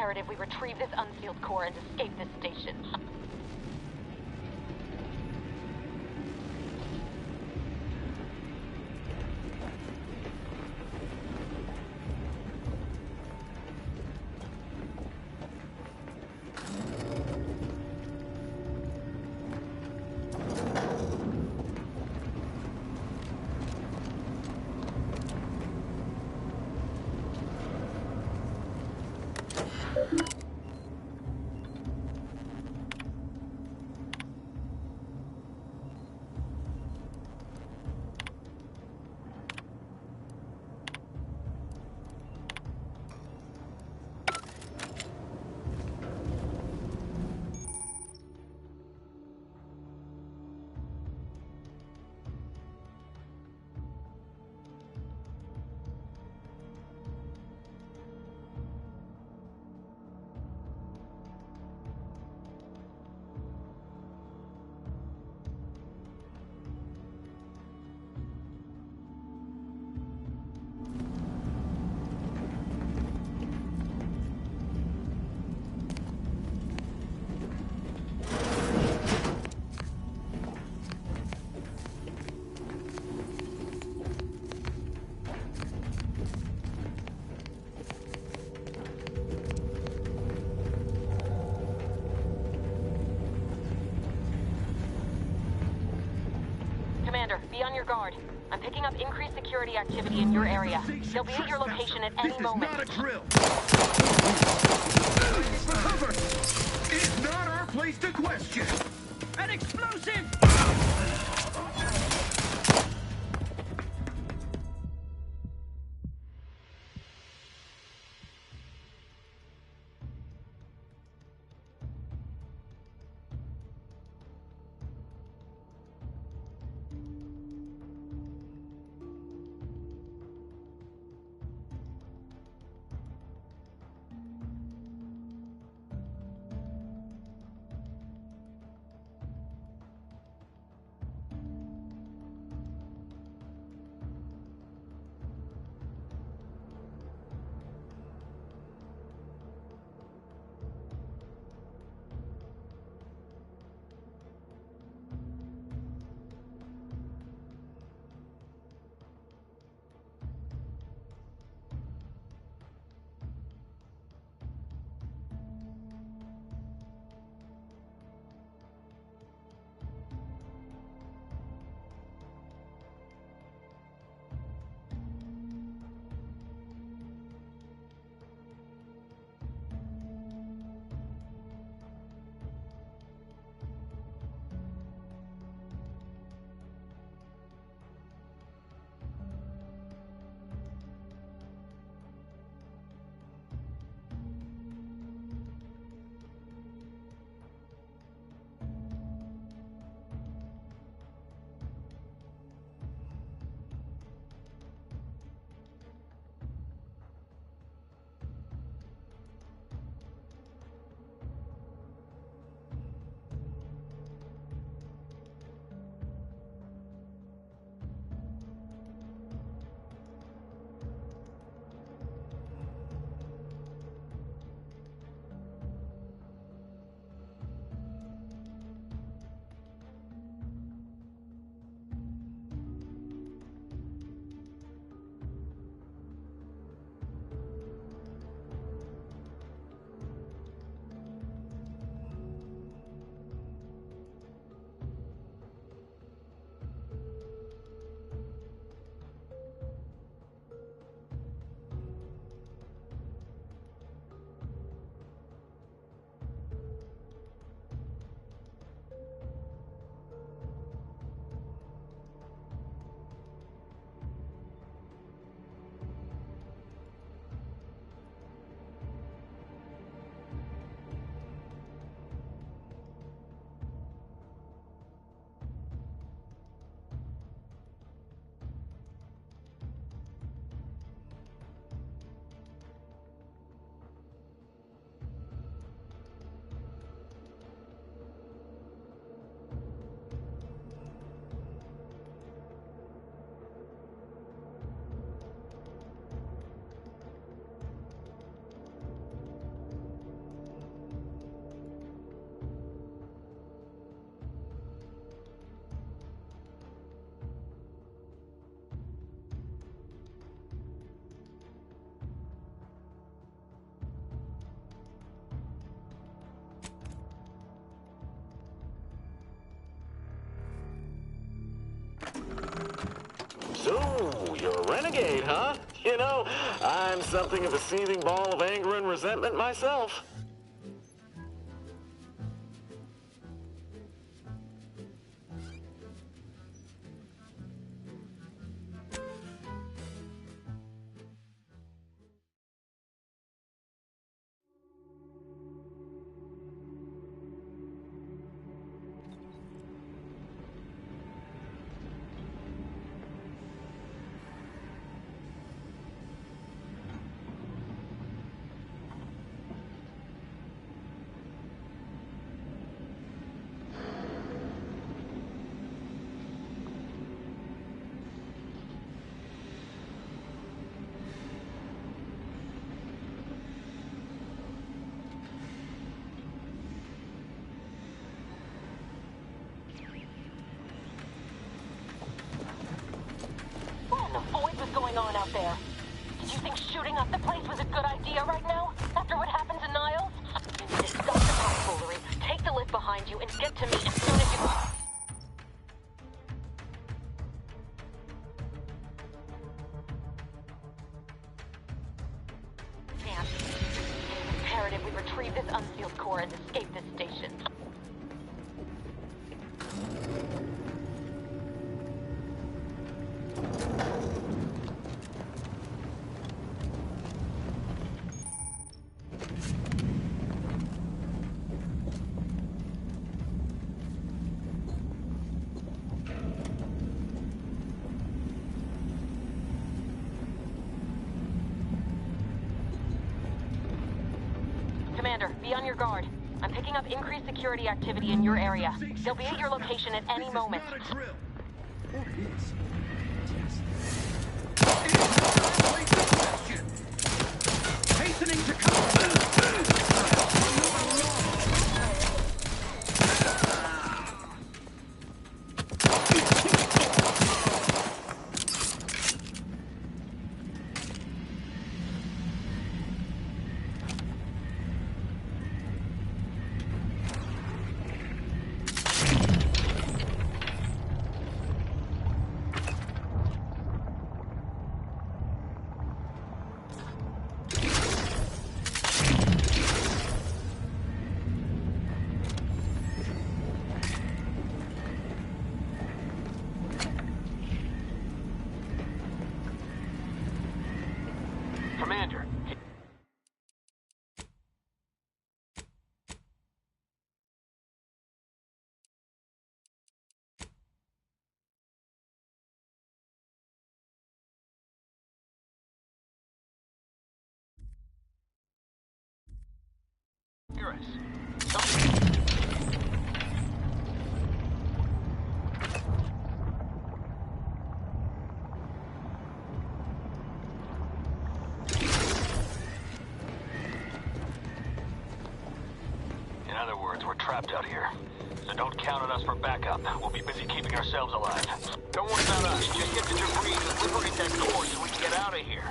imperative we retrieve this unsealed core and escape this station. Commander, be on your guard. I'm picking up increased security activity in your area. They'll be at your location at any moment. This is not a drill! Cover! It's not our place to question! An explosive! You know, I'm something of a seething ball of anger and resentment myself. On out there. Did you think shooting up the place was a good idea right now? After what happened to Niles? You need to stop the tomfoolery, take the lift behind you, and get to me as soon as you... Damn. It's imperative we retrieve this unsealed core and escape this station. Commander, be on your guard. I'm picking up increased security activity in your area. They'll be at your location at any moment. This is not a drill. Or is. It's not our place to question. Hastening to come. Commander. Hear us. In other words, we're trapped out here. So don't count on us for backup. We'll be busy keeping ourselves alive. Don't worry about us. Just get the debris and liberate that core so we can get out of here.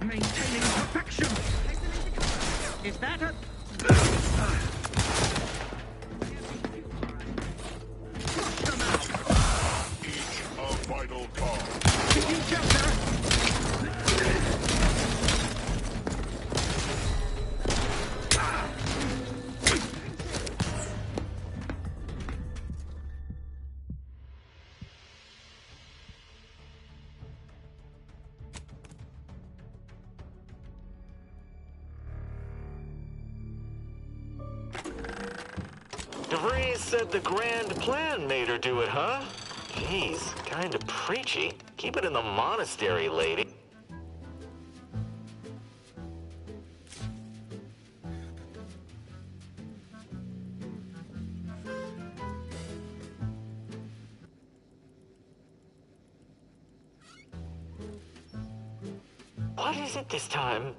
Maintaining perfection. Is that a... Flush them out. Each a vital call. Taking shelter. DeVries said the grand plan made her do it, huh? Jeez, kinda preachy. Keep it in the monastery, lady. What is it this time?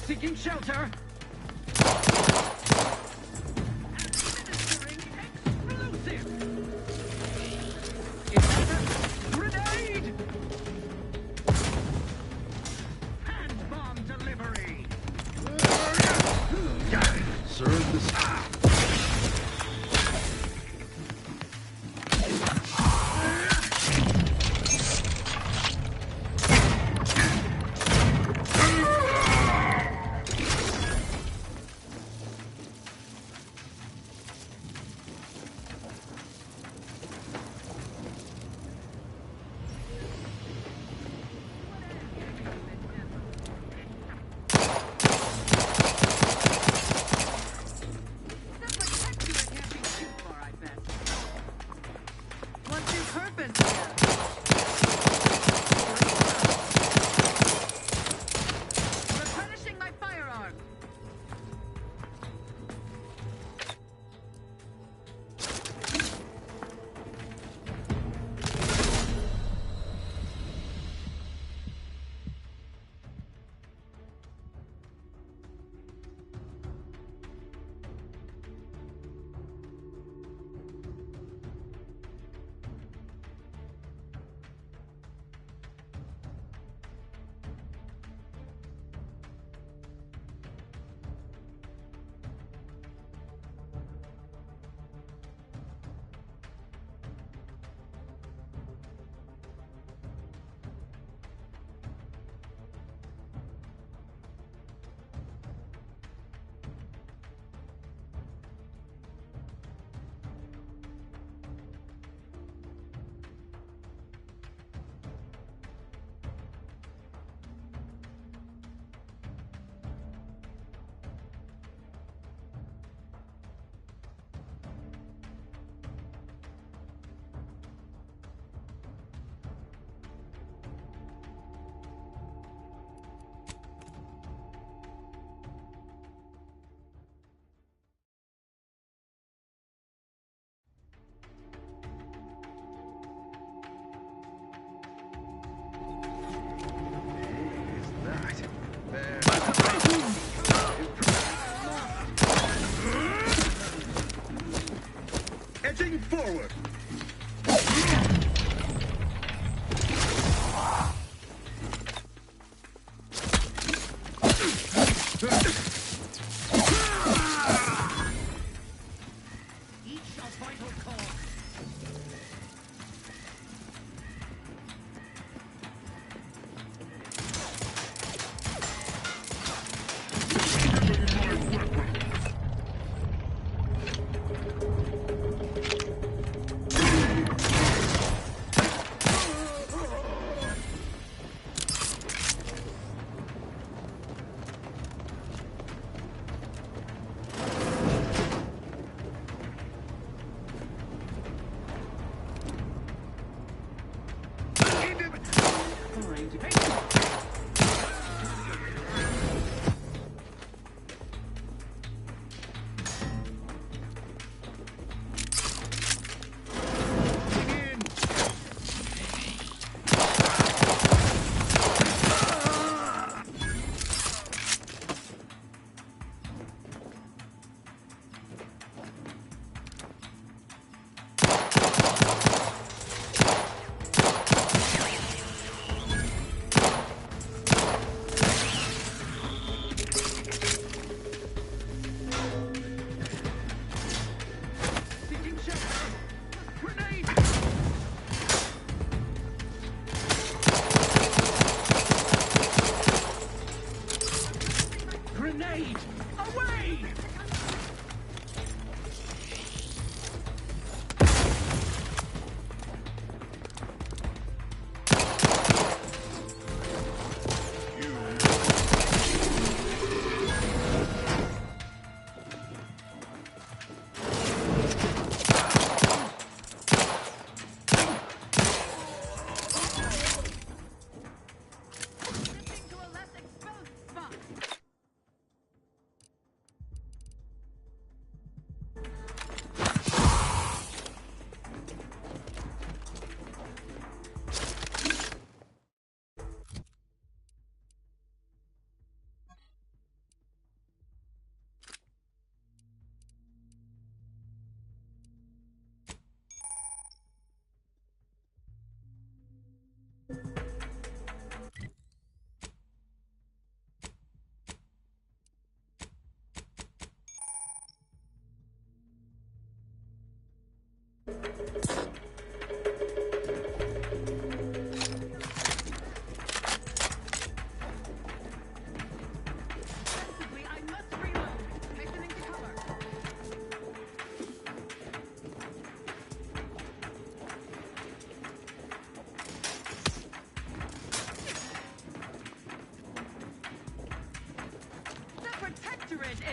Seeking shelter. Administering explosive. Grenade. Hand bomb delivery. Serve the Replenishing my firearm. edging forward. Each a vital call.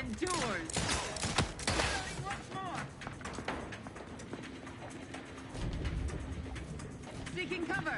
endures. Reloading once more. Seeking cover.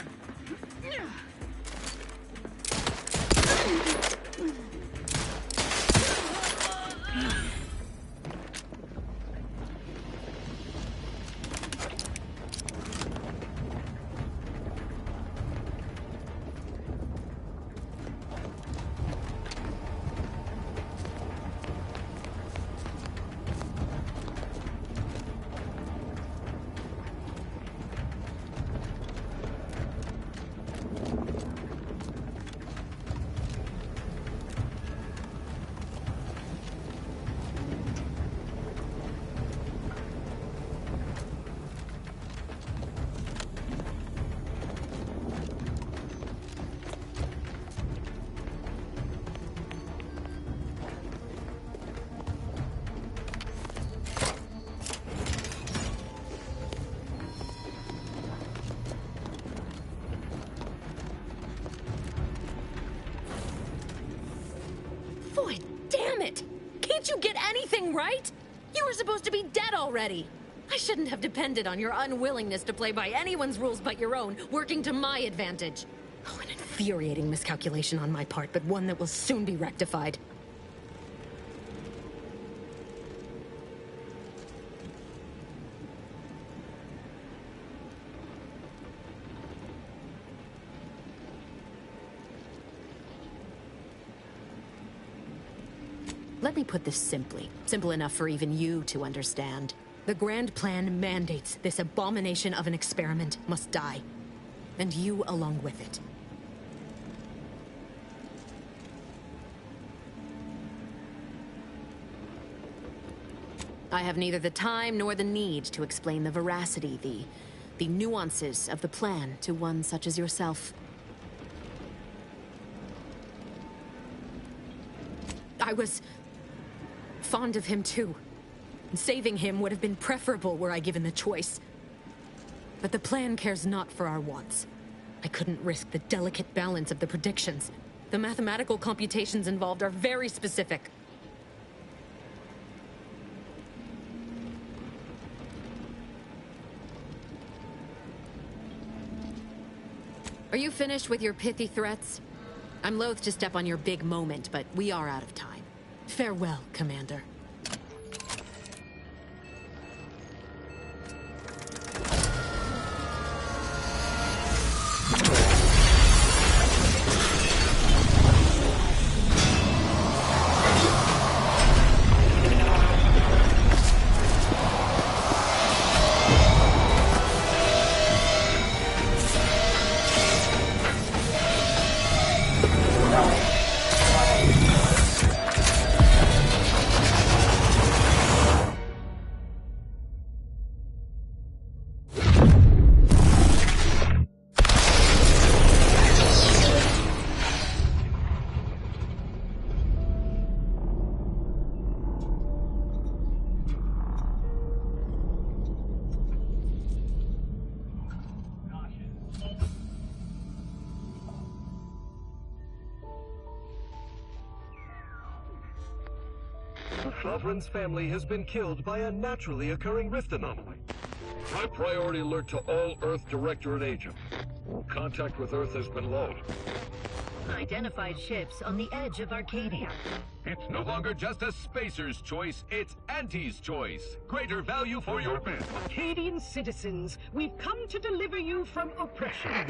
Boy, damn it! Can't you get anything right? You were supposed to be dead already. I shouldn't have depended on your unwillingness to play by anyone's rules but your own, working to my advantage. Oh, an infuriating miscalculation on my part, but one that will soon be rectified. Let me put this simply. Simple enough for even you to understand. The Grand Plan mandates this abomination of an experiment must die. And you along with it. I have neither the time nor the need to explain the veracity, the nuances of the plan to one such as yourself. I was fond of him too. Saving him would have been preferable were I given the choice. But the plan cares not for our wants. I couldn't risk the delicate balance of the predictions. The mathematical computations involved are very specific. Are you finished with your pithy threats? I'm loath to step on your big moment, but we are out of time. Farewell, Commander. Lovren's family has been killed by a naturally occurring rift anomaly. High priority alert to all Earth Directorate agents. Contact with Earth has been low. Identified ships on the edge of Arcadia. It's no longer just a spacer's choice, it's Auntie's choice. Greater value for your men. Arcadian citizens, we've come to deliver you from oppression.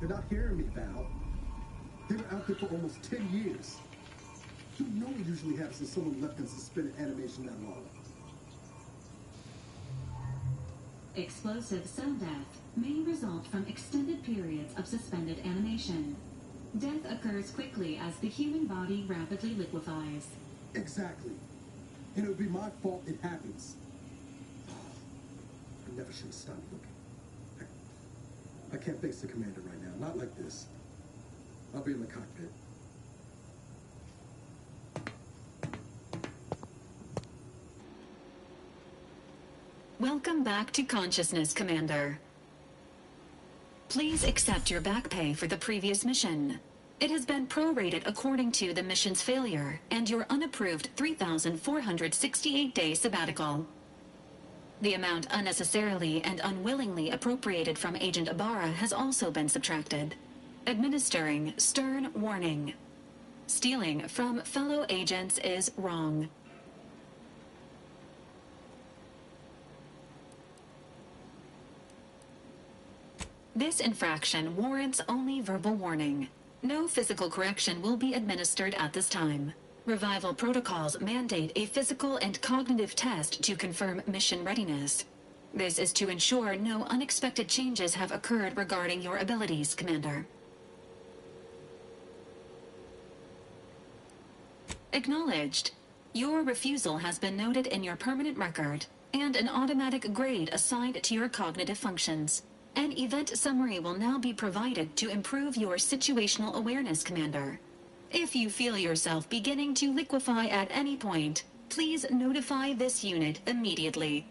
You're not hearing me, Val. They were out there for almost 10 years. You know what usually happens when someone left in suspended animation that long. Explosive cell death may result from extended periods of suspended animation. Death occurs quickly as the human body rapidly liquefies. Exactly. And it would be my fault it happens. I never should have stopped looking. I can't face the commander right now. Not like this. I'll be in the cockpit. Welcome back to consciousness, Commander. Please accept your back pay for the previous mission. It has been prorated according to the mission's failure and your unapproved 3,468-day sabbatical. The amount unnecessarily and unwillingly appropriated from Agent Ibarra has also been subtracted. Administering stern warning. Stealing from fellow agents is wrong. This infraction warrants only verbal warning. No physical correction will be administered at this time. Revival protocols mandate a physical and cognitive test to confirm mission readiness. This is to ensure no unexpected changes have occurred regarding your abilities, Commander. Acknowledged. Your refusal has been noted in your permanent record, and an automatic grade assigned to your cognitive functions. An event summary will now be provided to improve your situational awareness, Commander. If you feel yourself beginning to liquefy at any point, please notify this unit immediately.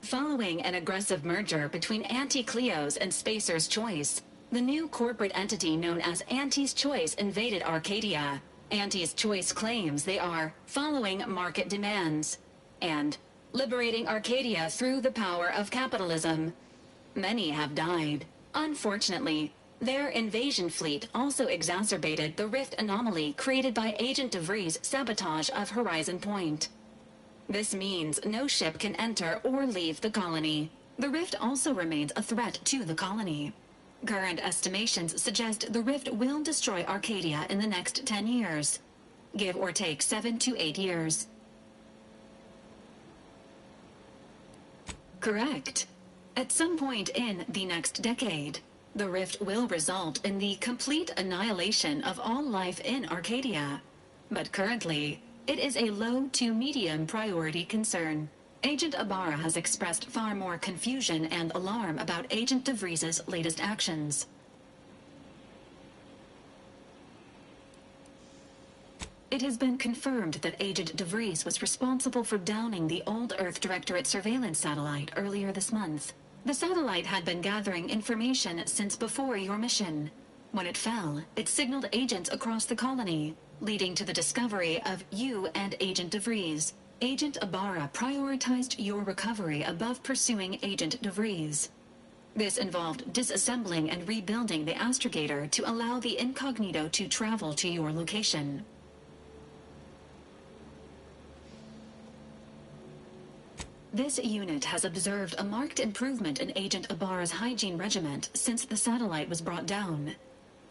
Following an aggressive merger between Anti-Cleos and Spacer's Choice, the new corporate entity known as Anti's Choice invaded Arcadia. Anti's Choice claims they are following market demands and liberating Arcadia through the power of capitalism. Many have died. Unfortunately, their invasion fleet also exacerbated the rift anomaly created by Agent DeVries' sabotage of Horizon Point. This means no ship can enter or leave the colony. The rift also remains a threat to the colony. Current estimations suggest the rift will destroy Arcadia in the next 10 years. Give or take 7 to 8 years. Correct. At some point in the next decade, the rift will result in the complete annihilation of all life in Arcadia. But currently, it is a low to medium priority concern. Agent Ibarra has expressed far more confusion and alarm about Agent DeVries' latest actions. It has been confirmed that Agent DeVries was responsible for downing the Old Earth Directorate surveillance satellite earlier this month. The satellite had been gathering information since before your mission. When it fell, it signaled agents across the colony, leading to the discovery of you and Agent DeVries. Agent Ibarra prioritized your recovery above pursuing Agent DeVries. This involved disassembling and rebuilding the astrogator to allow the incognito to travel to your location. This unit has observed a marked improvement in Agent Ibarra's hygiene regimen since the satellite was brought down.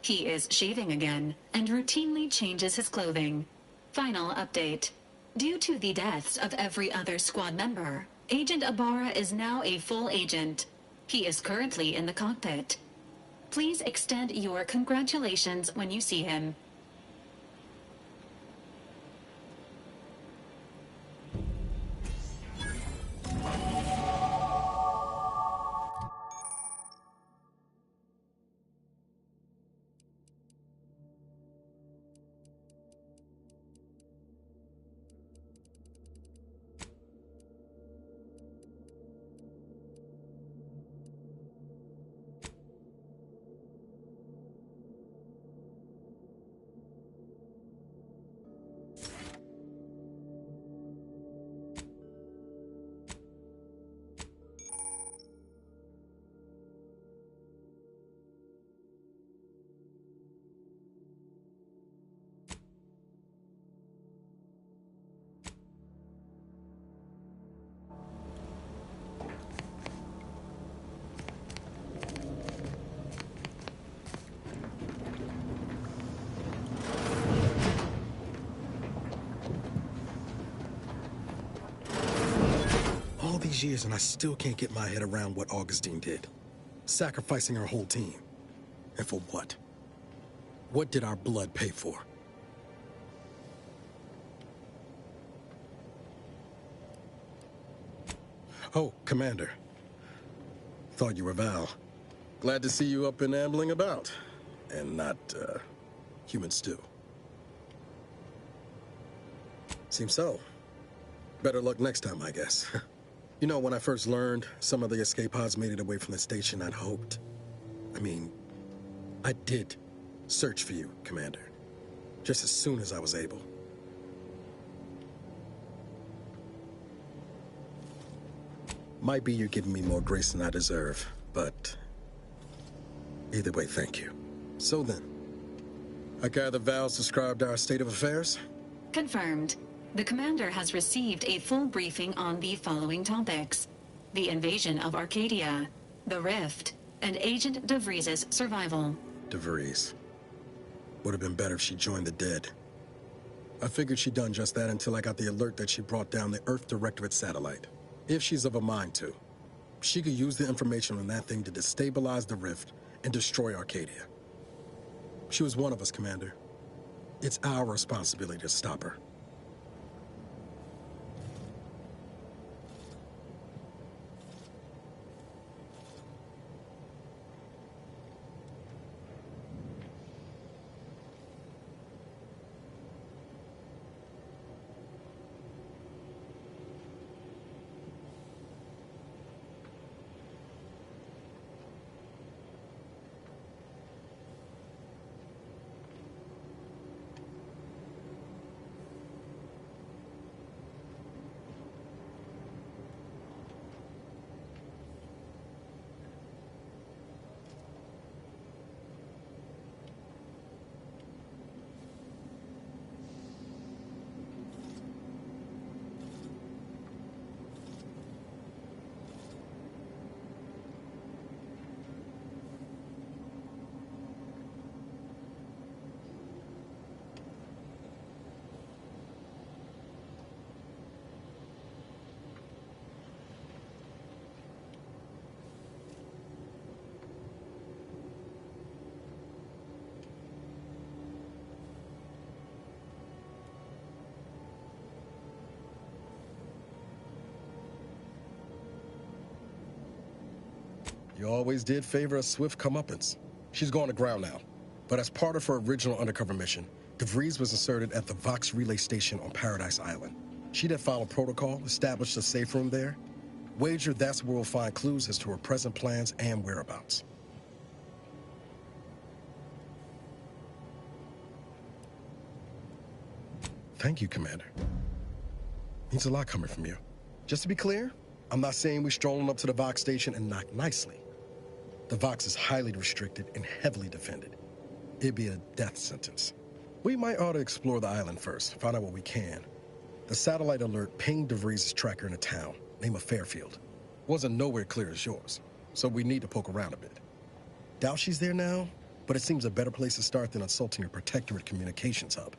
He is shaving again and routinely changes his clothing. Final update. Due to the deaths of every other squad member, Agent Ibarra is now a full agent. He is currently in the cockpit. Please extend your congratulations when you see him. these years and I still can't get my head around what Augustine did. Sacrificing our whole team. And for what? What did our blood pay for? Oh, Commander. Thought you were Val. Glad to see you up and ambling about. And not, human stew. Seems so. Better luck next time, I guess. You know, when I first learned some of the escape pods made it away from the station, I'd hoped. I did search for you, Commander. Just as soon as I was able. Might be you're giving me more grace than I deserve, but either way, thank you. So then, I gather Val's described our state of affairs? Confirmed. The commander has received a full briefing on the following topics: the invasion of Arcadia, the Rift, and Agent DeVries' survival. DeVries. Would have been better if she joined the dead. I figured she'd done just that until I got the alert that she brought down the Earth Directorate satellite. If she's of a mind to, she could use the information on that thing to destabilize the Rift and destroy Arcadia. She was one of us, Commander. It's our responsibility to stop her. You always did favor a swift comeuppance. She's going to ground now. But as part of her original undercover mission, DeVries was inserted at the Vox relay station on Paradise Island. She'd have followed protocol, established a safe room there. Wager that's where we'll find clues as to her present plans and whereabouts. Thank you, Commander. Means a lot coming from you. Just to be clear, I'm not saying we're strolling up to the Vox station and knock nicely. The Vox is highly restricted and heavily defended. It'd be a death sentence. We might ought to explore the island first, find out what we can. The satellite alert pinged DeVries' tracker in a town, name of Fairfield. Wasn't nowhere clear as yours, so we need to poke around a bit. Doubt she's there now, but it seems a better place to start than assaulting a Protectorate communications hub.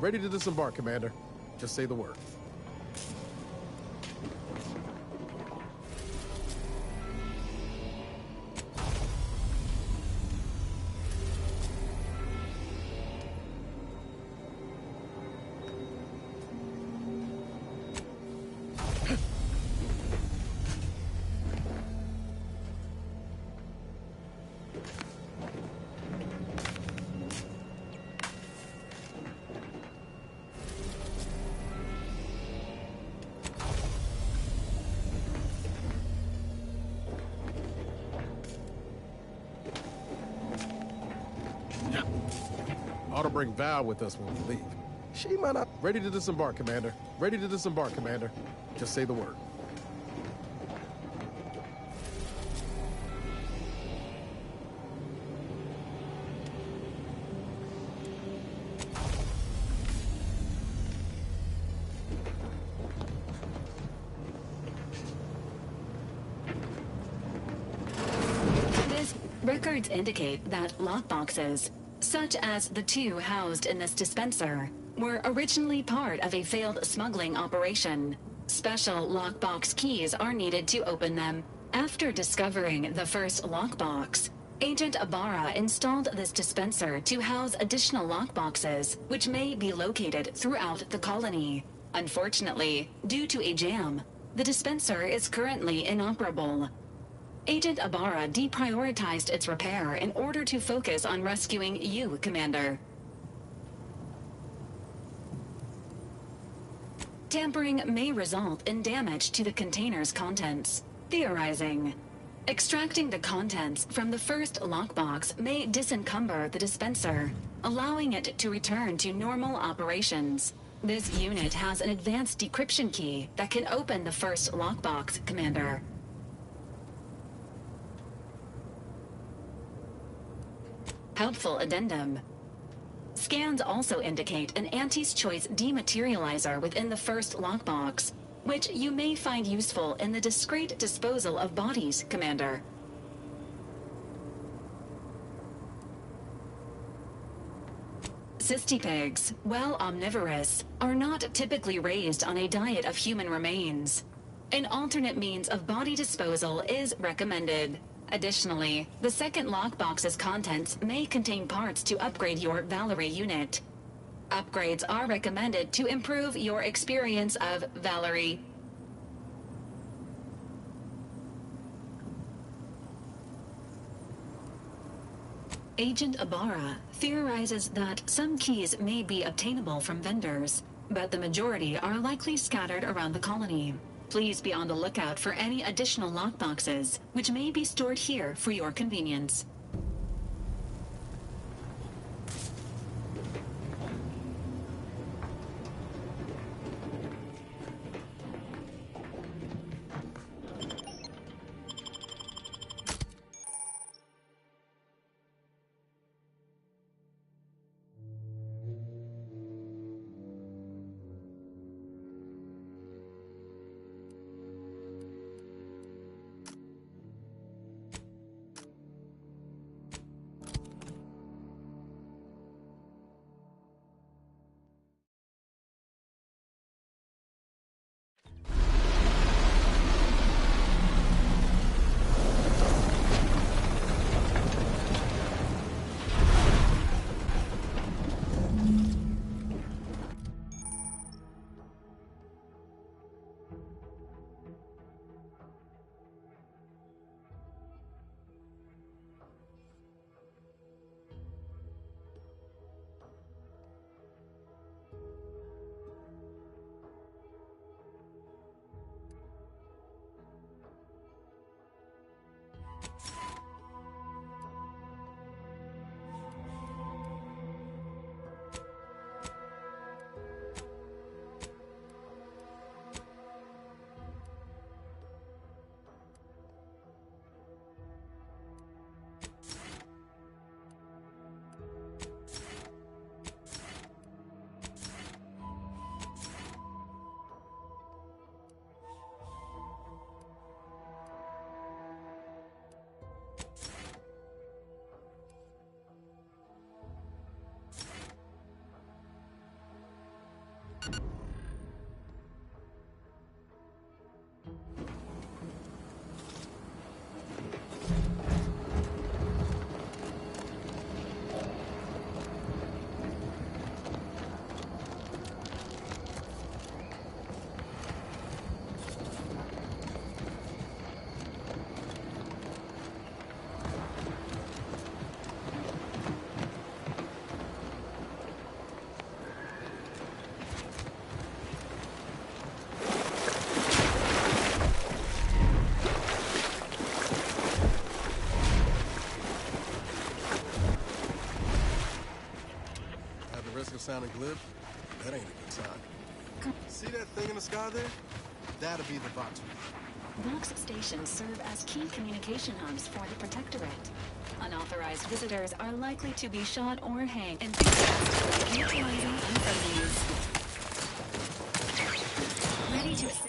Ready to disembark, Commander. Just say the word. Ought to bring Val with us when we leave. She might not... Ready to disembark, Commander. Ready to disembark, Commander. Just say the word. Records indicate that lockboxes, such as the two housed in this dispenser, were originally part of a failed smuggling operation. Special lockbox keys are needed to open them. After discovering the first lockbox, Agent Ibarra installed this dispenser to house additional lockboxes, which may be located throughout the colony. Unfortunately, due to a jam, the dispenser is currently inoperable. Agent Ibarra deprioritized its repair in order to focus on rescuing you, Commander. Tampering may result in damage to the container's contents. Theorizing. Extracting the contents from the first lockbox may disencumber the dispenser, allowing it to return to normal operations. This unit has an advanced decryption key that can open the first lockbox, Commander. Helpful addendum. Scans also indicate an Auntie's Choice dematerializer within the first lockbox, which you may find useful in the discreet disposal of bodies, Commander. Cystipegs, while omnivorous, are not typically raised on a diet of human remains. An alternate means of body disposal is recommended. Additionally, the second lockbox's contents may contain parts to upgrade your Valerie unit. Upgrades are recommended to improve your experience of Valerie. Agent Ibarra theorizes that some keys may be obtainable from vendors, but the majority are likely scattered around the colony. Please be on the lookout for any additional lockboxes, which may be stored here for your convenience. Sounding glib? That ain't a good sign. See that thing in the sky there? That'll be the Vox. Vox stations serve as key communication hubs for the Protectorate. Unauthorized visitors are likely to be shot or hanged and neutralizing unfriendlies. Ready to assist.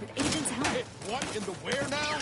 With agents' help. What in the where now?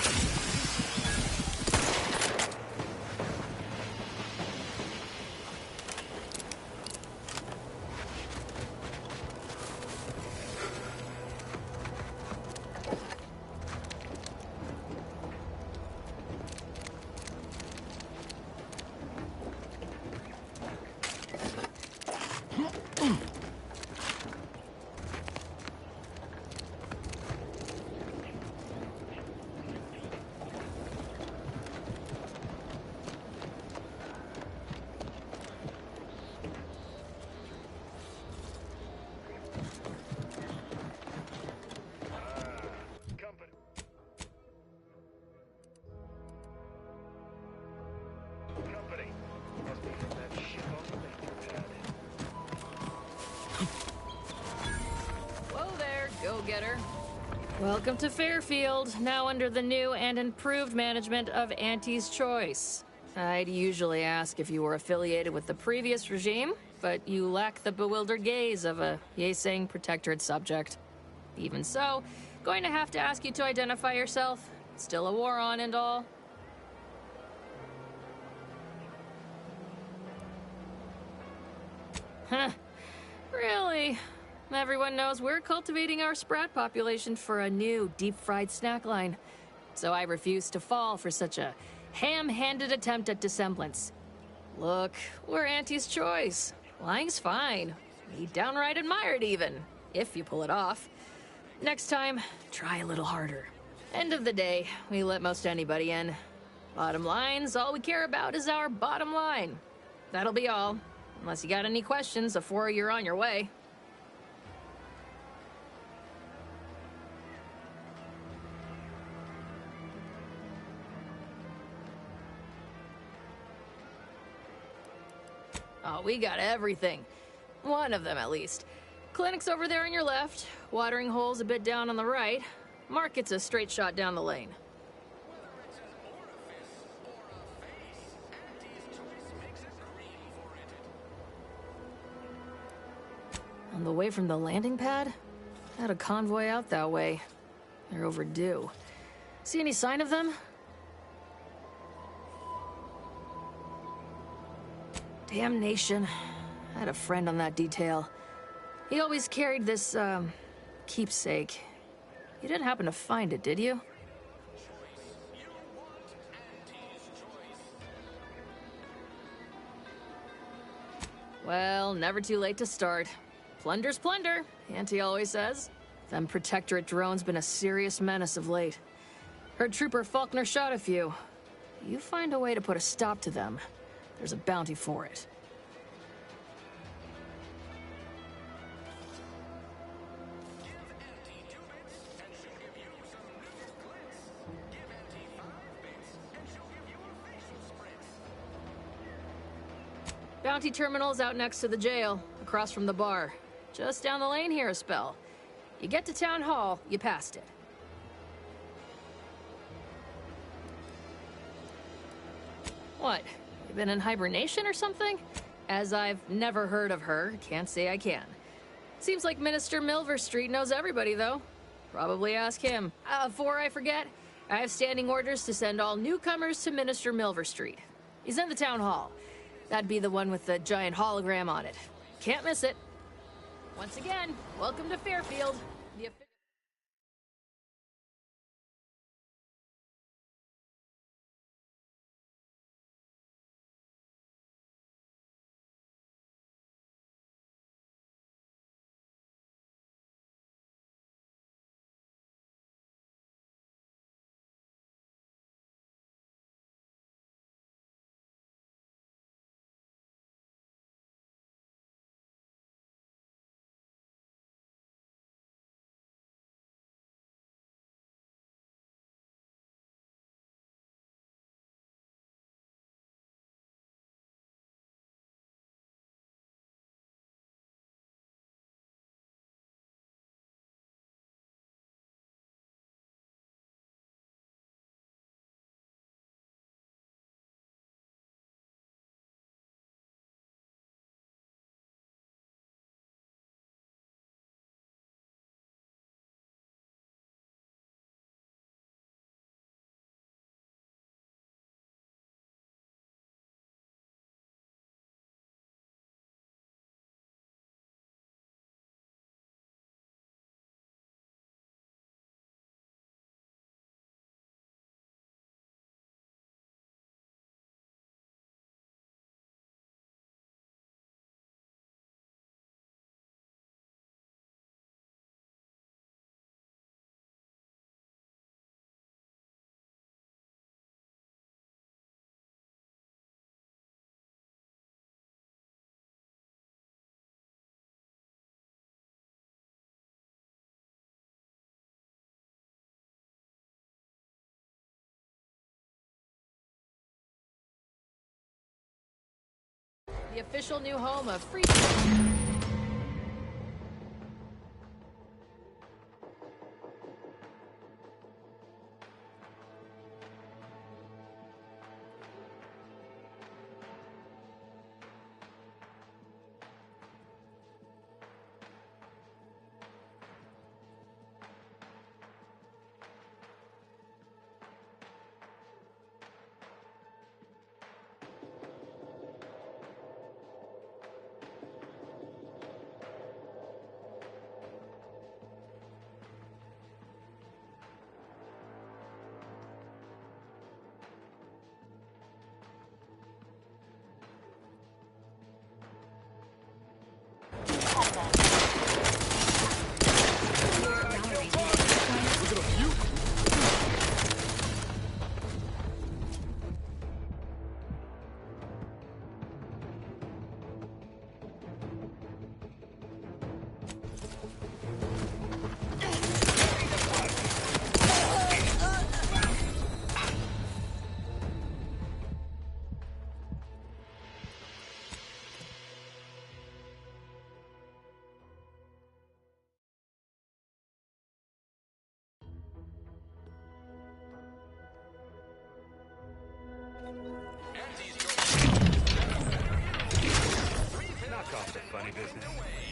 Whoa there, go-getter. Welcome to Fairfield, now under the new and improved management of Auntie's Choice. I'd usually ask if you were affiliated with the previous regime, but you lack the bewildered gaze of a yay-saying Protectorate subject. Even so, going to have to ask you to identify yourself. Still a war on and all. Huh. Really? Everyone knows we're cultivating our sprat population for a new deep-fried snack line. So I refuse to fall for such a ham-handed attempt at dissemblance. Look, we're Auntie's Choice. Lying's fine. We downright admire it even, if you pull it off. Next time, try a little harder. End of the day, we let most anybody in. Bottom line's all we care about is our bottom line. That'll be all. Unless you got any questions before you're on your way. Oh, we got everything. One of them, at least. Clinic's over there on your left. Watering hole's a bit down on the right. Market's a straight shot down the lane. On the way from the landing pad? Had a convoy out that way. They're overdue. See any sign of them? Damnation. I had a friend on that detail. He always carried this, keepsake. You didn't happen to find it, did you? Well, never too late to start. Plunder's plunder, Auntie always says. Them Protectorate drones been a serious menace of late. Heard Trooper Faulkner shot a few. You find a way to put a stop to them, there's a bounty for it. Bounty terminal's out next to the jail, across from the bar. Just down the lane here a spell. You get to Town Hall, you passed it. What? You been in hibernation or something? As I've never heard of her, can't say I can. Seems like Minister Milverstreet knows everybody, though. Probably ask him. Before I forget, I have standing orders to send all newcomers to Minister Milverstreet. He's in the town hall. That'd be the one with the giant hologram on it. Can't miss it. Once again, welcome to Fairfield. the official new home of free...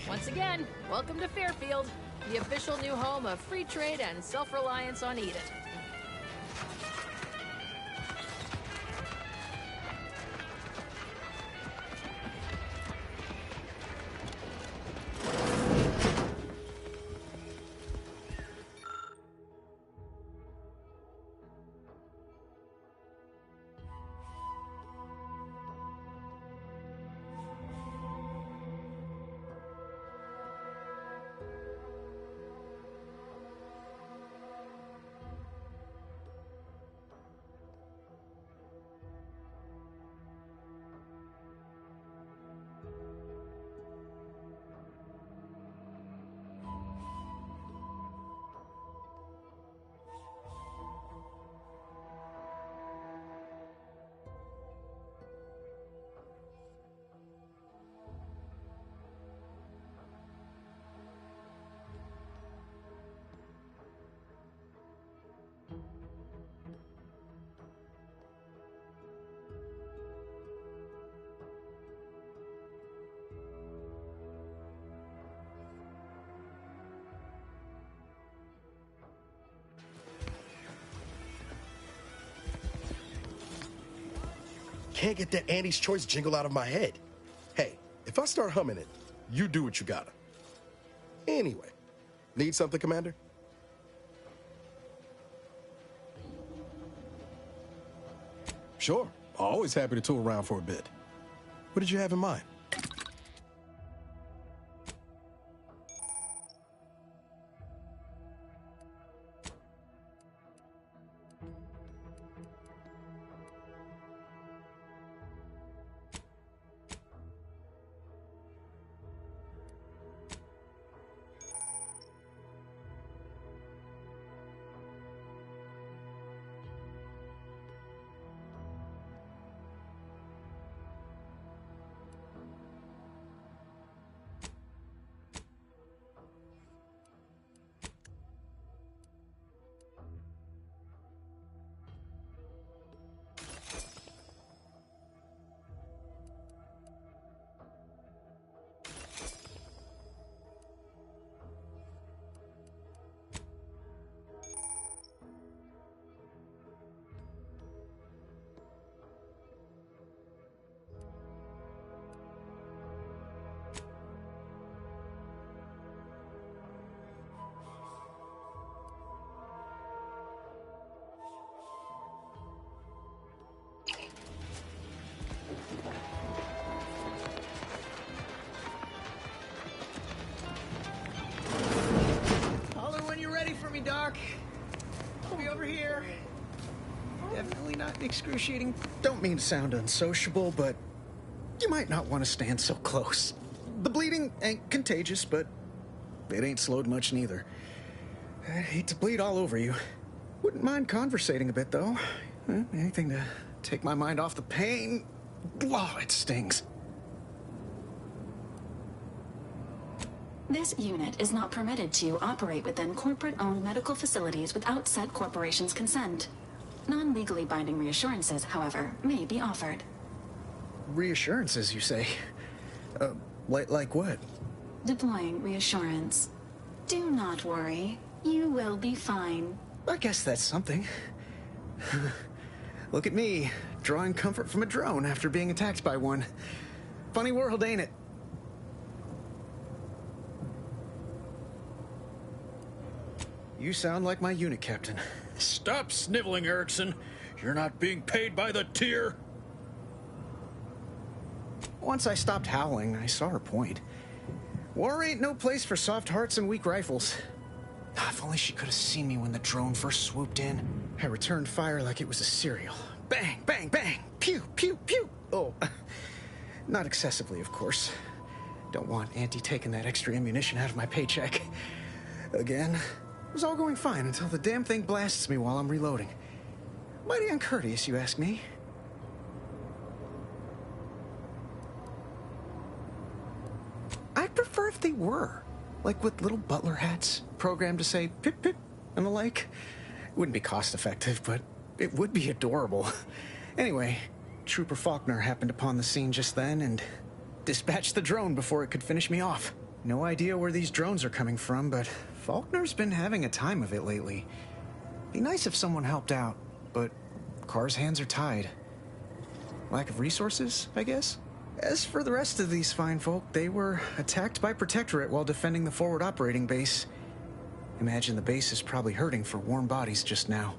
Once again, welcome to Fairfield, the official new home of free trade and self-reliance on Eden. Can't get that Andy's Choice jingle out of my head. Hey, if I start humming it, you do what you gotta. Anyway, need something, Commander? Sure, always happy to tool around for a bit. What did you have in mind? Doc. I'll be over here. Definitely not excruciating. Don't mean to sound unsociable, but you might not want to stand so close. The bleeding ain't contagious, but it ain't slowed much neither. I hate to bleed all over you. Wouldn't mind conversating a bit, though. Anything to take my mind off the pain. Oh, it stings. This unit is not permitted to operate within corporate-owned medical facilities without said corporation's consent. Non-legally binding reassurances, however, may be offered. Reassurances, you say? Like what? Deploying reassurance. Do not worry. You will be fine. I guess that's something. Look at me, drawing comfort from a drone after being attacked by one. Funny world, ain't it? You sound like my unit captain. Stop sniveling, Erickson. You're not being paid by the tier. Once I stopped howling, I saw her point. War ain't no place for soft hearts and weak rifles. If only she could have seen me when the drone first swooped in. I returned fire like it was a cereal. Bang, bang, bang! Pew, pew, pew! Oh, not excessively, of course. Don't want Auntie taking that extra ammunition out of my paycheck. Again. It was all going fine until the damn thing blasts me while I'm reloading. Mighty uncourteous, you ask me. I'd prefer if they were. Like with little butler hats, programmed to say pip pip and the like. It wouldn't be cost effective, but it would be adorable. Anyway, Trooper Faulkner happened upon the scene just then and dispatched the drone before it could finish me off. No idea where these drones are coming from, but Faulkner's been having a time of it lately. Be nice if someone helped out, but Carr's hands are tied. Lack of resources, I guess? As for the rest of these fine folk, they were attacked by Protectorate while defending the forward operating base. Imagine the base is probably hurting for warm bodies just now.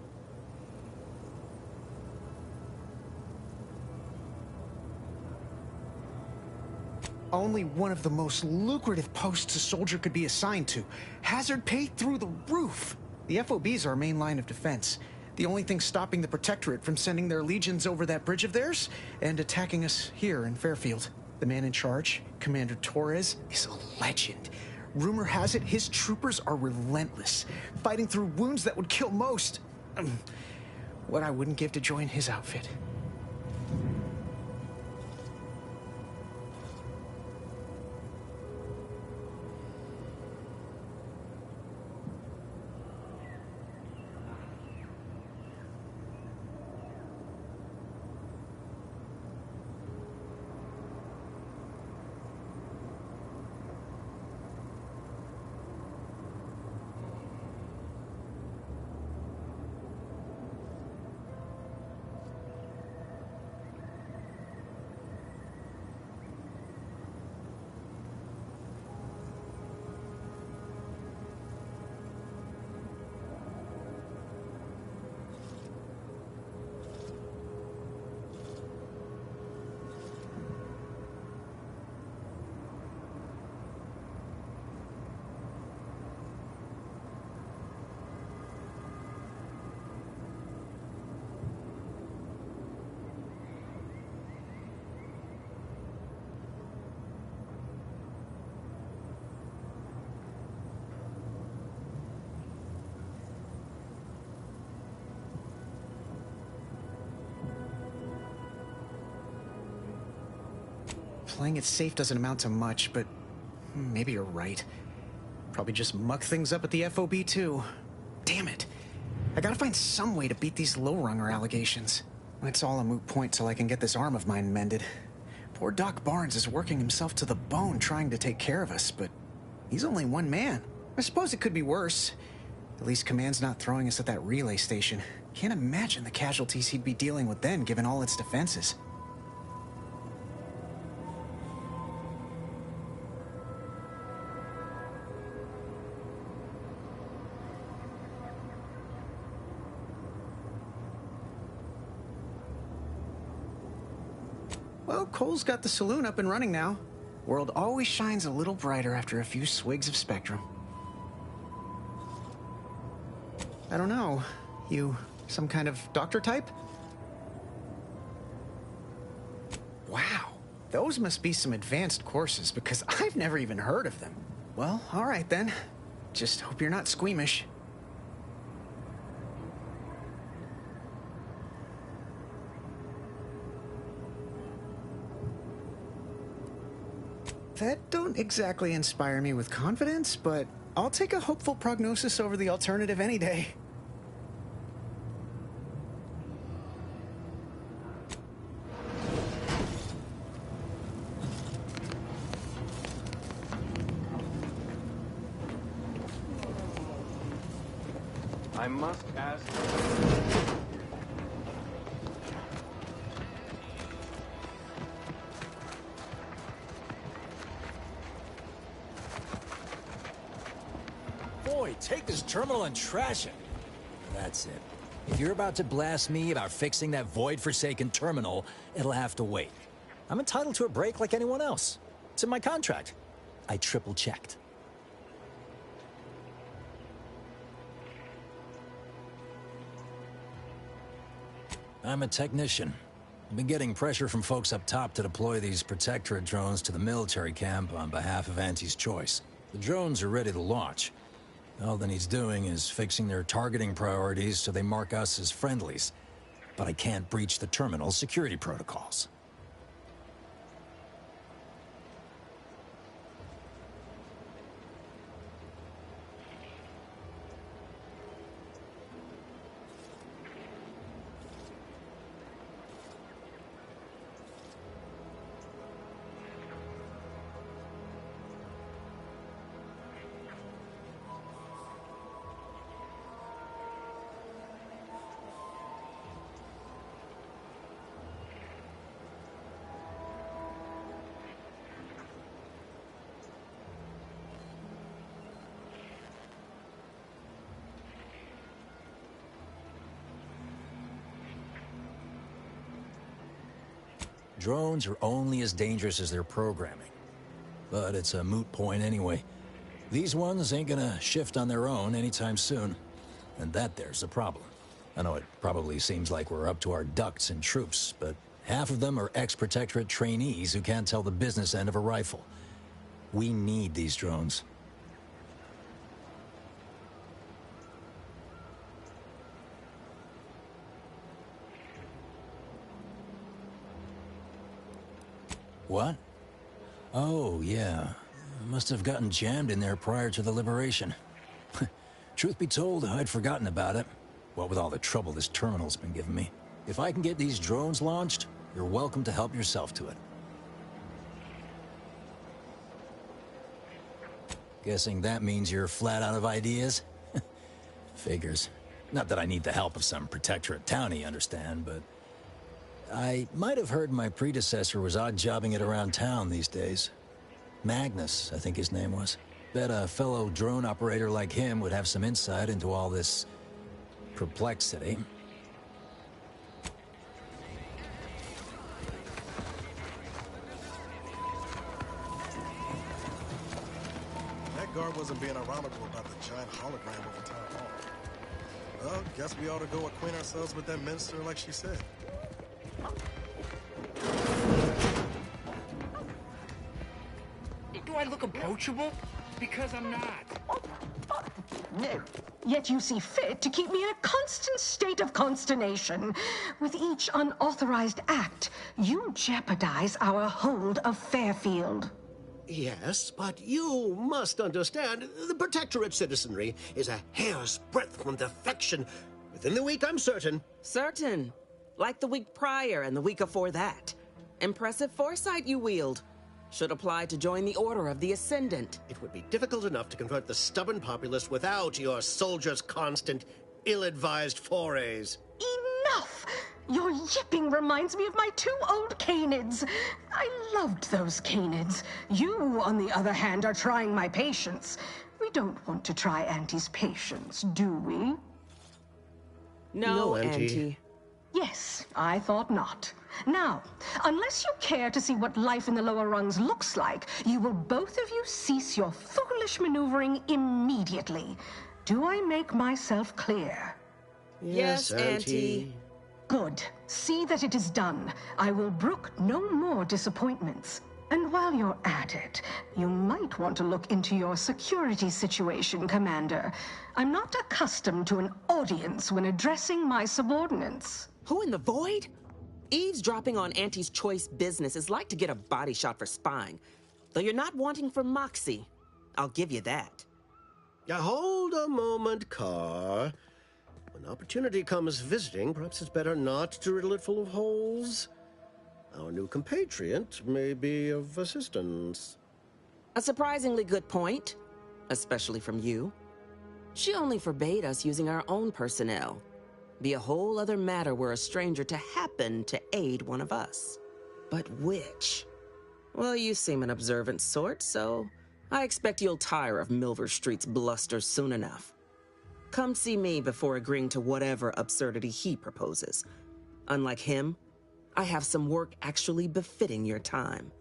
Only one of the most lucrative posts a soldier could be assigned to. Hazard pay through the roof. The FOB's our main line of defense. The only thing stopping the Protectorate from sending their legions over that bridge of theirs and attacking us here in Fairfield. The man in charge, Commander Torres, is a legend. Rumor has it his troopers are relentless, fighting through wounds that would kill most. What I wouldn't give to join his outfit. Playing it safe doesn't amount to much, but maybe you're right. Probably just muck things up at the FOB too. Damn it. I gotta find some way to beat these low-runger allegations. It's all a moot point till I can get this arm of mine mended. Poor Doc Barnes is working himself to the bone trying to take care of us, but he's only one man. I suppose it could be worse. At least Command's not throwing us at that relay station. Can't imagine the casualties he'd be dealing with then, given all its defenses. Well, Cole's got the saloon up and running now. World always shines a little brighter after a few swigs of Spectrum. I don't know. You some kind of doctor type? Wow. Those must be some advanced courses because I've never even heard of them. Well, all right then. Just hope you're not squeamish. That don't exactly inspire me with confidence, but I'll take a hopeful prognosis over the alternative any day. I must ask... Boy, take this terminal and trash it. That's it. If you're about to blast me about fixing that void-forsaken terminal, it'll have to wait. I'm entitled to a break like anyone else. It's in my contract. I triple-checked. I'm a technician. I've been getting pressure from folks up top to deploy these Protectorate drones to the military camp on behalf of Auntie's Choice. The drones are ready to launch. All that needs doing is fixing their targeting priorities so they mark us as friendlies. But I can't breach the terminal's security protocols. Drones are only as dangerous as their programming. But it's a moot point anyway. These ones ain't gonna shift on their own anytime soon. And that there's a problem. I know it probably seems like we're up to our ducks in troops, but half of them are ex-Protectorate trainees who can't tell the business end of a rifle. We need these drones. What? Oh, yeah. Must have gotten jammed in there prior to the liberation. Truth be told, I'd forgotten about it. What with all the trouble this terminal's been giving me. If I can get these drones launched, you're welcome to help yourself to it. Guessing that means you're flat out of ideas? Figures. Not that I need the help of some Protectorate townie, understand, but... I might have heard my predecessor was odd-jobbing it around town these days. Magnus, I think his name was. Bet a fellow drone operator like him would have some insight into all this... perplexity. That guard wasn't being ironical about the giant hologram over town hall. Well, guess we ought to go acquaint ourselves with that minister like she said. Do I look approachable? Because I'm not. No. Yet you see fit to keep me in a constant state of consternation. With each unauthorized act, you jeopardize our hold of Fairfield. Yes, but you must understand, the Protectorate citizenry is a hair's breadth from defection. Within the week, I'm certain. Certain. Like the week prior and the week before that. Impressive foresight you wield. Should apply to join the Order of the Ascendant. It would be difficult enough to convert the stubborn populace without your soldiers' constant, ill-advised forays. Enough! Your yipping reminds me of my 2 old canids. I loved those canids. You, on the other hand, are trying my patience. We don't want to try Auntie's patience, do we? No, Auntie. Yes, I thought not. Now, unless you care to see what life in the lower rungs looks like, you will both of you cease your foolish maneuvering immediately. Do I make myself clear? Yes, Auntie. Good. See that it is done. I will brook no more disappointments. And while you're at it, you might want to look into your security situation, Commander. I'm not accustomed to an audience when addressing my subordinates. Who in the void? Eavesdropping on Auntie's Choice business is like to get a body shot for spying. Though you're not wanting for moxie. I'll give you that. Now, hold a moment, Carr. When opportunity comes visiting, perhaps it's better not to riddle it full of holes. Our new compatriot may be of assistance. A surprisingly good point, especially from you. She only forbade us using our own personnel. Be a whole other matter were a stranger to happen to aid one of us. But which? Well, you seem an observant sort, so I expect you'll tire of Milver Street's bluster soon enough. Come see me before agreeing to whatever absurdity he proposes. Unlike him, I have some work actually befitting your time.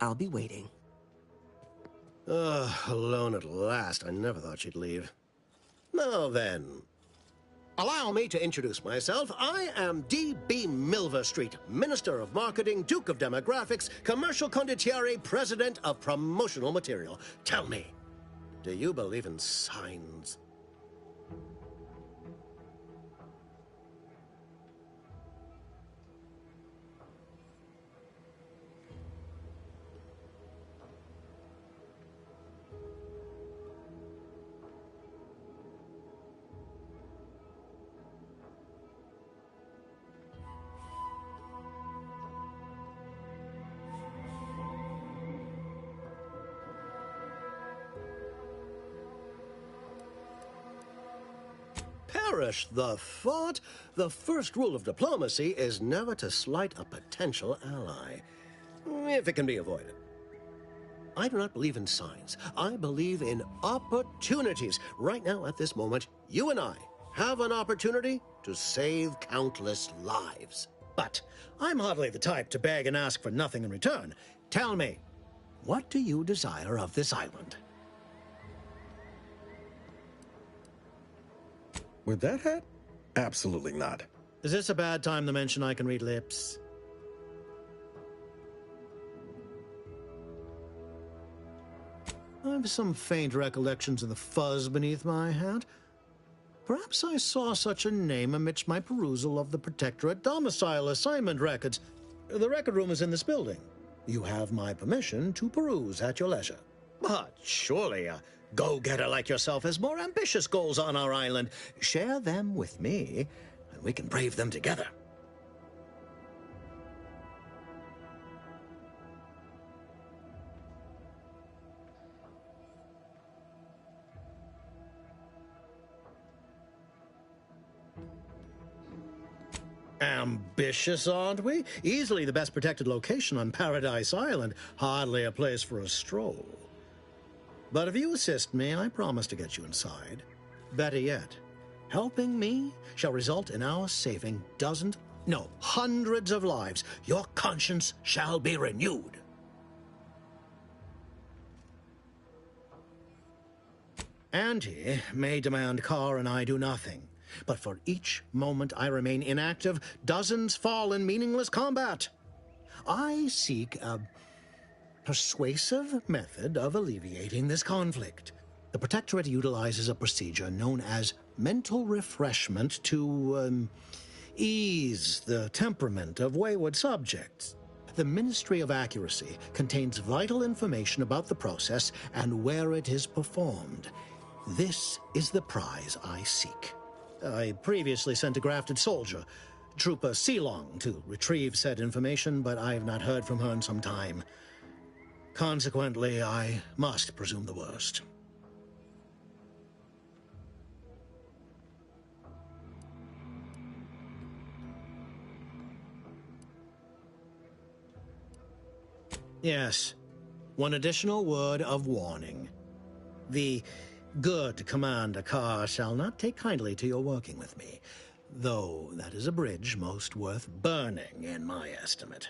I'll be waiting. Alone at last. I never thought she'd leave. Now then, allow me to introduce myself. I am D.B. Milver Street, Minister of Marketing, Duke of Demographics, Commercial Condottiere, President of Promotional Material. Tell me, do you believe in signs? Perish the thought. The first rule of diplomacy is never to slight a potential ally, if it can be avoided. I do not believe in signs. I believe in opportunities. Right now, at this moment, you and I have an opportunity to save countless lives. But I'm hardly the type to beg and ask for nothing in return. Tell me, what do you desire of this island? With that hat? Absolutely not. Is this a bad time to mention I can read lips? I have some faint recollections of the fuzz beneath my hat. Perhaps I saw such a name amidst my perusal of the Protectorate domicile assignment records. The record room is in this building. You have my permission to peruse at your leisure. But surely a go-getter like yourself has more ambitious goals on our island. Share them with me, and we can brave them together. Ambitious, aren't we? Easily the best protected location on Paradise Island. Hardly a place for a stroll. But if you assist me, I promise to get you inside. Better yet, helping me shall result in our saving dozens, no, hundreds of lives. Your conscience shall be renewed. Auntie may demand Carr and I do nothing. But for each moment I remain inactive, dozens fall in meaningless combat. I seek a persuasive method of alleviating this conflict. The Protectorate utilizes a procedure known as mental refreshment to ease the temperament of wayward subjects. The Ministry of Accuracy contains vital information about the process and where it is performed. This is the prize I seek. I previously sent a grafted soldier, Trooper Sealong, to retrieve said information, but I have not heard from her in some time. Consequently, I must presume the worst. Yes, one additional word of warning. The good Commander Carr shall not take kindly to your working with me, though that is a bridge most worth burning in my estimate.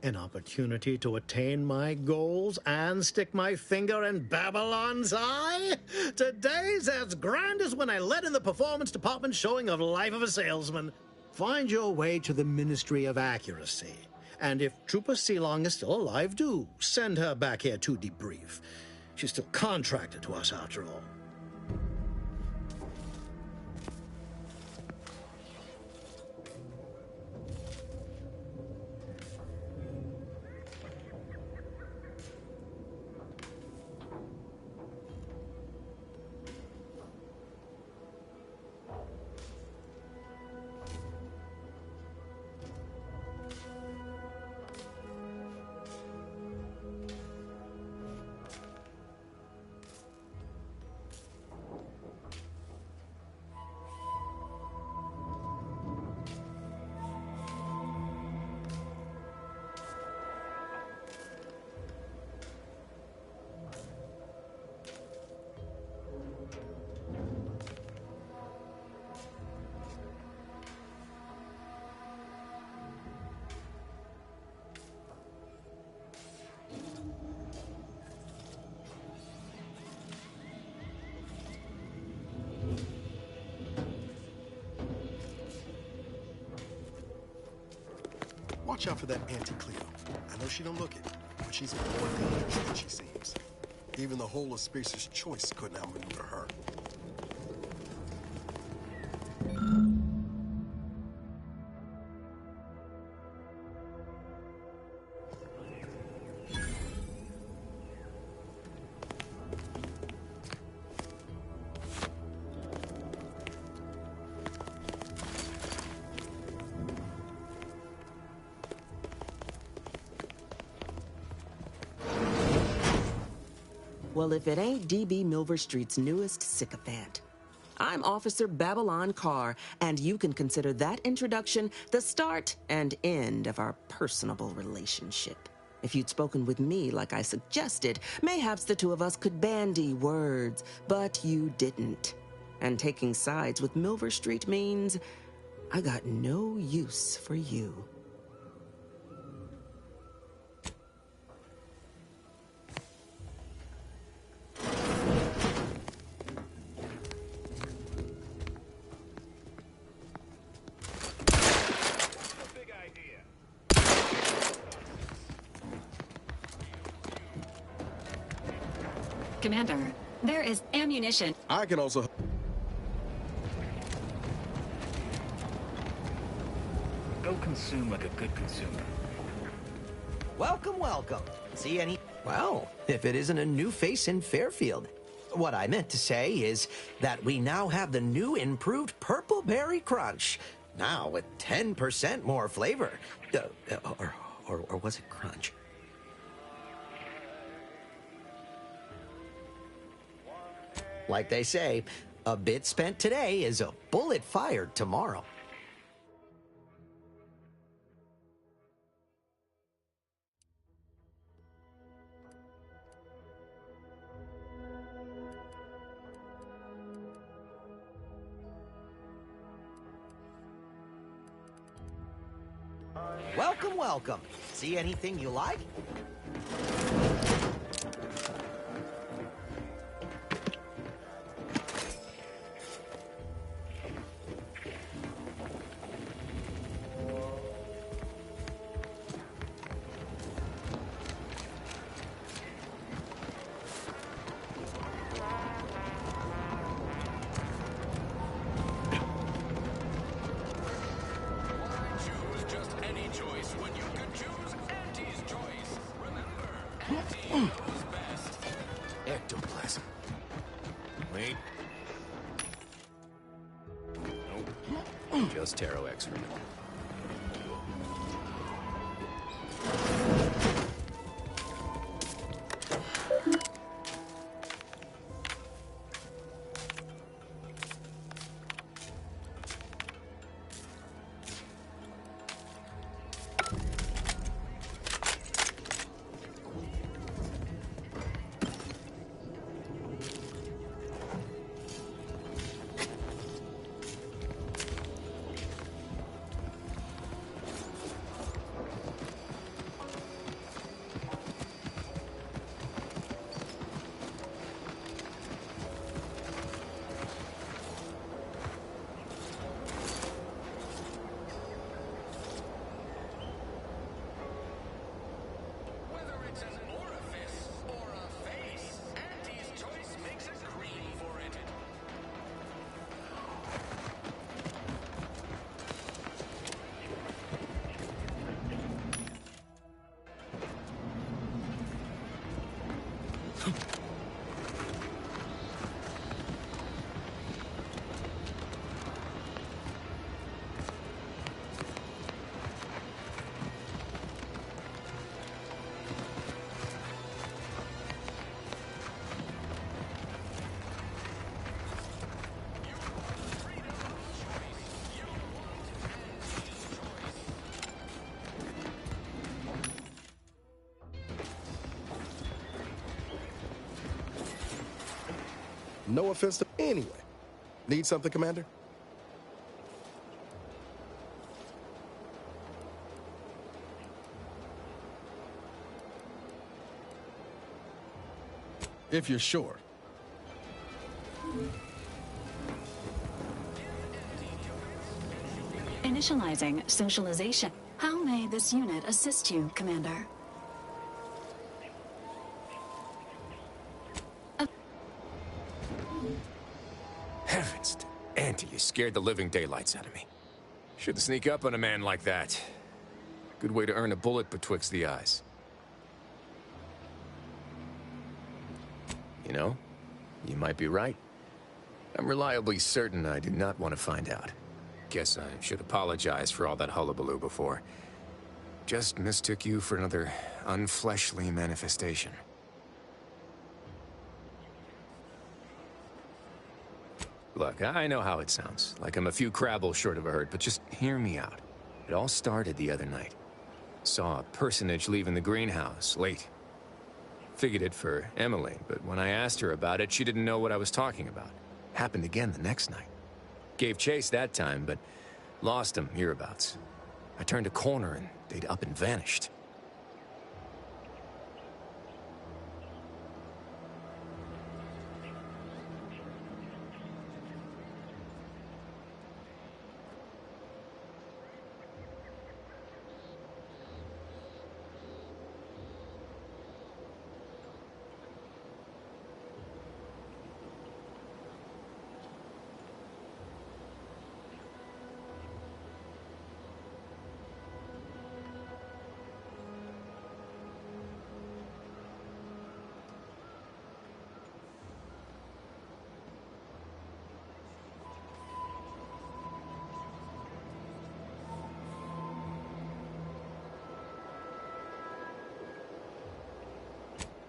An opportunity to attain my goals and stick my finger in Babylon's eye? Today's as grand as when I led in the performance department showing of Life of a Salesman. Find your way to the Ministry of Accuracy. And if Trooper Sealong is still alive, do send her back here to debrief. She's still contracted to us, after all. watch out for that Auntie Cleo. I know she don't look it, but she's more dangerous than she seems. Even the whole of Spacer's Choice couldn't outmaneuver her. Well, if it ain't DB Milver Street's newest sycophant. I'm Officer Babylon Carr, and you can consider that introduction the start and end of our personable relationship. If you'd spoken with me like I suggested, mayhaps the two of us could bandy words, but you didn't. And taking sides with Milver Street means I got no use for you. Commander, there is ammunition. I can also... Go consume like a good consumer. Welcome, welcome. See any... Well, if it isn't a new face in Fairfield. What I meant to say is that we now have the new improved Purple Berry Crunch. Now with 10% more flavor. Or was it crunch? Like they say, a bit spent today is a bullet fired tomorrow. Welcome, welcome. See anything you like? Ectoplasm. Wait. Nope. Just Taro excrement. No offense to... Anyway. Need something, Commander? If you're sure. Initializing socialization. How many may this unit assist you, Commander? Heavens, Auntie, you scared the living daylights out of me. Shouldn't sneak up on a man like that. Good way to earn a bullet betwixt the eyes. You know, you might be right. I'm reliably certain I do not want to find out. Guess I should apologize for all that hullabaloo before. Just mistook you for another unfleshly manifestation. Look, I know how it sounds, like I'm a few crabbles short of a hurt, but just hear me out. It all started the other night. Saw a personage leaving the greenhouse, late. Figured it for Emily, but when I asked her about it, she didn't know what I was talking about. Happened again the next night. Gave chase that time, but lost him hereabouts. I turned a corner and they'd up and vanished.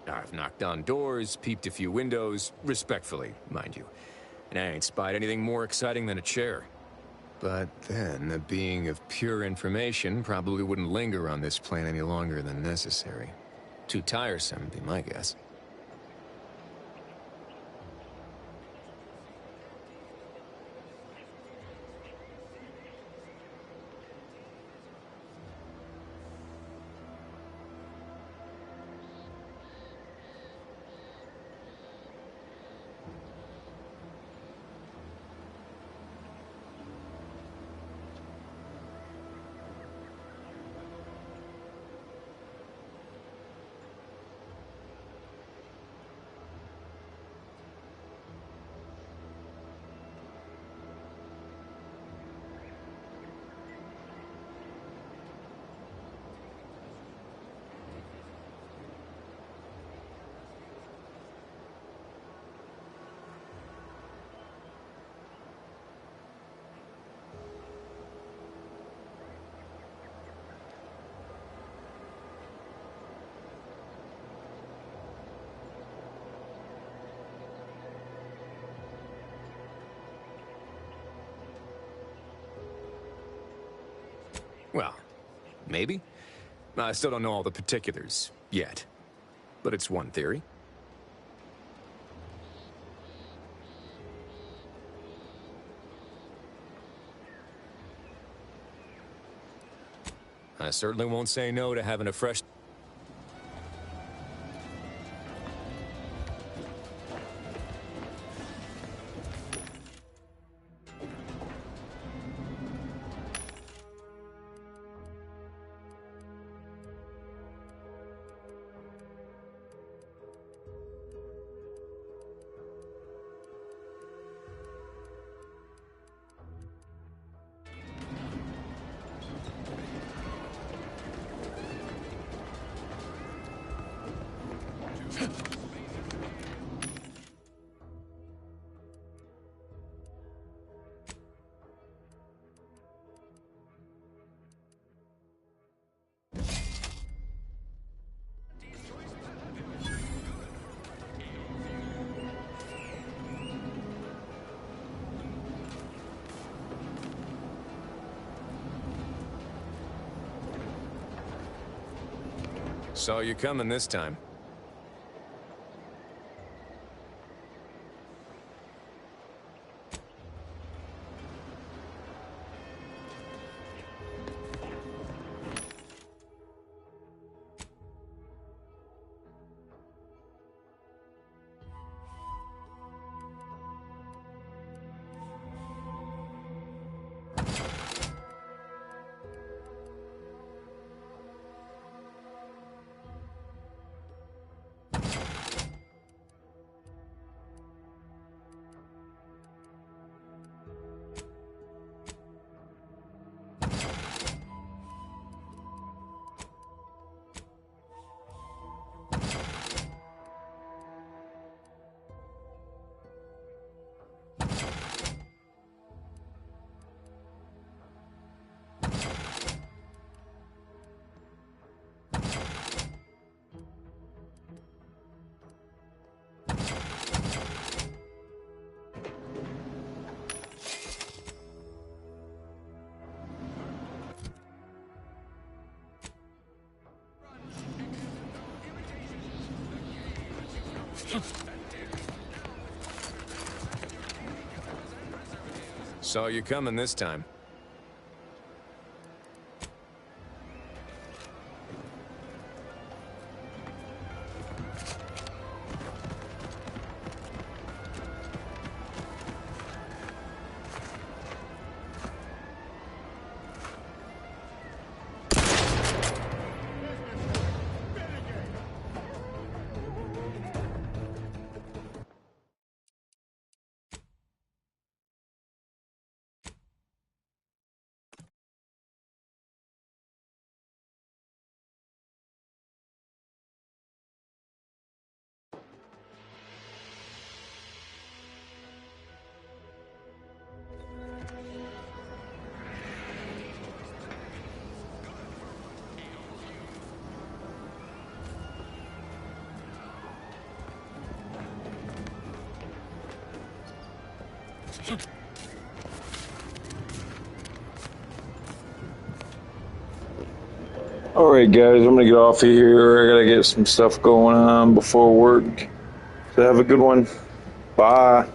I've knocked on doors, peeped a few windows, respectfully, mind you. And I ain't spied anything more exciting than a chair. But then, a being of pure information probably wouldn't linger on this plane any longer than necessary. Too tiresome, would be my guess. Well, maybe. I still don't know all the particulars, yet. But it's one theory. I certainly won't say no to having a fresh... Saw you coming this time. Saw you coming this time. Alright guys, I'm gonna get off of here. I gotta get some stuff going on before work. So have a good one. Bye.